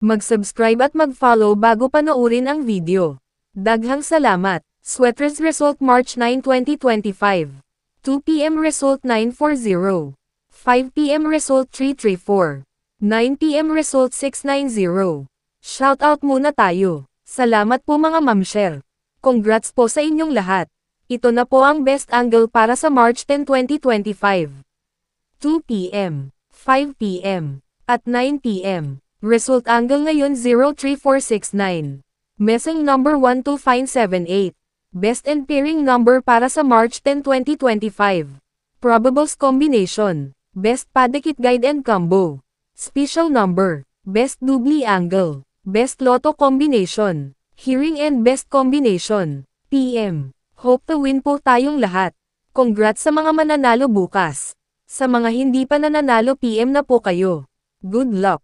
Mag-subscribe at mag-follow bago panoorin ang video. Daghang salamat. Sweaters result March 9, 2025. 2 p.m. result 940. 5 p.m. result 334. 9 p.m. result 690. Shoutout muna tayo. Salamat po mga mamshel. Congrats po sa inyong lahat. Ito na po ang best angle para sa March 10, 2025. 2 p.m., 5 p.m., at 9 p.m. Result angle ngayon 03469. Messing number 12578. Best and pairing number para sa March 10, 2025. Probables combination. Best padikit guide and combo. Special number. Best doubly angle. Best lotto combination. Hearing and best combination. PM. Hope to win po tayong lahat. Congrats sa mga mananalo bukas. Sa mga hindi pa nananalo PM na po kayo. Good luck.